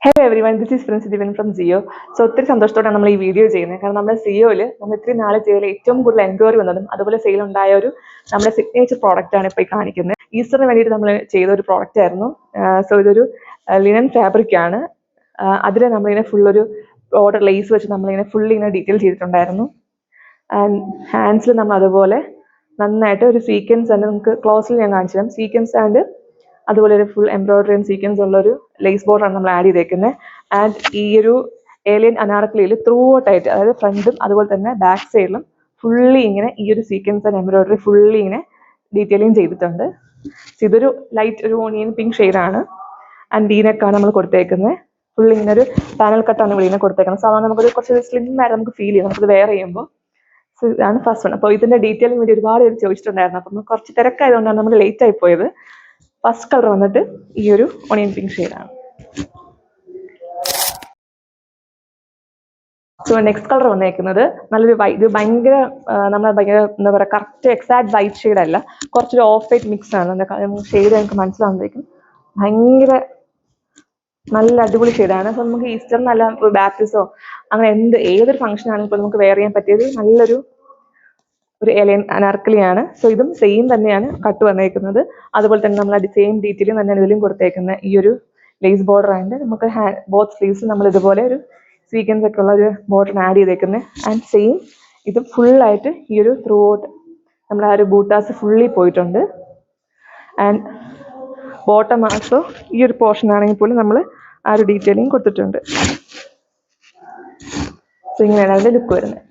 Hello everyone, this is Prince Divan from Jio. So ഒത്തിരി സന്തോഷത്തോടെയാണ് നമ്മൾ ഈ വീഡിയോ ചെയ്യുന്നത്. കാരണം നമ്മുടെ ജിയോയിൽ നമ്മൾ ഇത്രയും നാളെ ജിയോയിൽ ഏറ്റവും കൂടുതൽ എൻക്വയറി വന്നതും അതുപോലെ സെയിൽ ഉണ്ടായ ഒരു നമ്മുടെ സിഗ്നേച്ചർ പ്രോഡക്റ്റ് ആണ് ഇപ്പോൾ ഈ കാണിക്കുന്നത്. ഈസ്റ്ററിന് വേണ്ടിയിട്ട് നമ്മൾ ചെയ്ത ഒരു പ്രോഡക്റ്റ് ആയിരുന്നു. സോ ഇതൊരു ലിനൻ ഫാബ്രിക് ആണ്. അതിൽ നമ്മളിങ്ങനെ ഫുള്ളൊരു ഓർഡർ ലേസ് വെച്ച് നമ്മളിങ്ങനെ ഫുള്ളി ഇങ്ങനെ ഡീറ്റെയിൽ ചെയ്തിട്ടുണ്ടായിരുന്നു. ആൻഡ് ഹാൻഡ്സിൽ നമ്മൾ അതുപോലെ നന്നായിട്ട് ഒരു സീക്വൻസ് തന്നെ നമുക്ക് ക്ലോസിൽ ഞാൻ കാണിച്ചു തരാം. സീക്വൻസ് ആൻഡ് അതുപോലെ ഒരു ഫുൾ എംബ്രോയിഡറി ആൻഡ് സീക്വൻസ് ഉള്ള ഒരു ലേസ് ബോർഡറാണ് നമ്മൾ ആഡ് ചെയ്തേക്കുന്നത്. ആൻഡ് ഈ ഒരു ഏലിയൻ അനാർക്കലിയിൽ ത്രൂ ഔട്ടായിട്ട്, അതായത് ഫ്രണ്ടും അതുപോലെ തന്നെ ബാക്ക് സൈഡിലും ഫുള്ളി ഇങ്ങനെ ഈ ഒരു സീക്വൻസ് ആൻഡ് എംബ്രോയിഡറി ഫുള്ളി ഇങ്ങനെ ഡീറ്റെയിലിംഗ് ചെയ്തിട്ടുണ്ട്. ഇതൊരു ലൈറ്റ് ഒരു ഓണിയൻ പിങ്ക് ഷെയ്ഡാണ്. ആൻഡ് വീനക്കാണ് നമ്മൾ കൊടുത്തേക്കുന്നത്. ഫുള്ളി ഇങ്ങനെ ഒരു പാനൽ കട്ടാണ് ഇവിടെ ഇങ്ങനെ കൊടുത്തേക്കുന്നത്. സാധാരണ നമുക്കൊരു കുറച്ച് സ്ലിം ആയിട്ട് നമുക്ക് ഫീൽ ചെയ്യും നമുക്കത് വെയർ ചെയ്യുമ്പോൾ. സോ ഇതാണ് ഫസ്റ്റ് വൺ. അപ്പോൾ ഇതിൻ്റെ ഡീറ്റെയിലിംഗ് വേണ്ടി ഒരുപാട് പേര് ചോദിച്ചിട്ടുണ്ടായിരുന്നു. അപ്പം കുറച്ച് തിരക്കായതുകൊണ്ടാണ് നമ്മൾ ലേറ്റ് ആയി പോയത്. ഫസ്റ്റ് കളർ വന്നിട്ട് ഈ ഒരു ഓണിയൻ പിങ്ക് ഷെയ്ഡാണ്. സോ നെക്സ്റ്റ് കളർ വന്നേക്കുന്നത് നല്ലൊരു ഇത് ഭയങ്കര നമ്മൾ ഭയങ്കര എന്താ പറയുക കറക്റ്റ് എക്സാക്ട് വൈറ്റ് ഷെയ്ഡ് അല്ല, കുറച്ചൊരു ഓഫ് വൈറ്റ് മിക്സ് ആണ്. ഷെയ്ഡ് ഞങ്ങൾക്ക് മനസ്സിലാകുമ്പോഴേക്കും ഭയങ്കര നല്ല അടിപൊളി ഷെയ്ഡാണ്. അപ്പോൾ നമുക്ക് ഈസ്റ്ററിനല്ല ബാപ്റ്റിസോ അങ്ങനെ ഏതൊരു ഫംഗ്ഷൻ ആണെങ്കിലും ഇപ്പോൾ നമുക്ക് വെയർ ചെയ്യാൻ പറ്റിയത് നല്ലൊരു ഏലിയൻ അനാർക്കലിയാണ്. സോ ഇതും സെയിം തന്നെയാണ് കട്ട് വന്നേക്കുന്നത്. അതുപോലെ തന്നെ നമ്മൾ സെയിം ഡീറ്റെയിൽ തന്നെയാണ് ഇതിലും കൊടുത്തേക്കുന്നത്. ഈ ഒരു ലേസ് ബോർഡർ ആൻഡ് നമുക്ക് ബോത്ത് സ്ലീവ്സ് നമ്മൾ ഇതുപോലെ ഒരു സീക്വൻസ് ഒക്കെ ഉള്ള ഒരു ബോർഡർ ആഡ് ചെയ്തേക്കുന്നത്. ആൻഡ് സെയിം ഇത് ഫുള്ളായിട്ട് ഈ ഒരു ത്രൂ ഔട്ട് നമ്മൾ ആ ഒരു ബൂട്ടാസ് ഫുള്ളി പോയിട്ടുണ്ട്. ആൻഡ് ബോട്ടം ആൾസോ ഈ ഒരു പോർഷൻ ആണെങ്കിൽ പോലും നമ്മൾ ആ ഒരു ഡീറ്റെയിലിംഗ് കൊടുത്തിട്ടുണ്ട്. സോ ഇങ്ങനെയാണ് അതിൻ്റെ ലുക്ക് വരുന്നത്.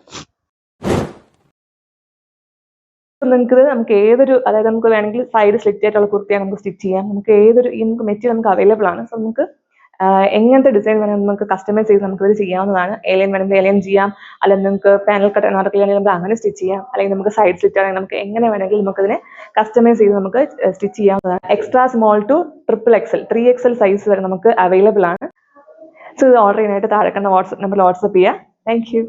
നമുക്ക് ഏതൊരു, അതായത് നമുക്ക് വേണമെങ്കിൽ സൈഡ് സ്ലിറ്റ് ആയിട്ടുള്ള കുർത്തിയാണ് നമുക്ക് സ്റ്റിച്ച് ചെയ്യാം. നമുക്ക് ഏതൊരു നമുക്ക് മെറ്റീരിയൽ നമുക്ക് അവൈലബിൾ ആണ്. സോ നമുക്ക് എങ്ങനത്തെ ഡിസൈൻ വേണമെങ്കിൽ നമുക്ക് കസ്റ്റമൈസ് ചെയ്ത് നമുക്കിത് ചെയ്യാവുന്നതാണ്. ഏലിയൻ വേണമെങ്കിൽ ഏലിയൻ ചെയ്യാം, അല്ലെങ്കിൽ നിങ്ങൾക്ക് പാനൽ കട്ട് അനാർക്കലിയാണെങ്കിൽ നമുക്ക് അങ്ങനെ സ്റ്റിച്ച് ചെയ്യാം, അല്ലെങ്കിൽ നമുക്ക് സൈഡ് സ്ലിറ്റ് ആണെങ്കിൽ നമുക്ക് എങ്ങനെ വേണമെങ്കിൽ നമുക്കതിനെ കസ്റ്റമൈസ് ചെയ്ത് നമുക്ക് സ്റ്റിച്ച് ചെയ്യാവുന്നതാണ്. Extra small to XXL 3XL size വരെ നമുക്ക് അവൈലബിൾ ആണ്. സോ ഇത് ഓർഡർ ചെയ്യാനായിട്ട് താഴെ കണ്ട വാട്സ്ആപ്പ് നമ്പറിൽ വാട്സ്ആപ്പ് ചെയ്യാം. Thank you.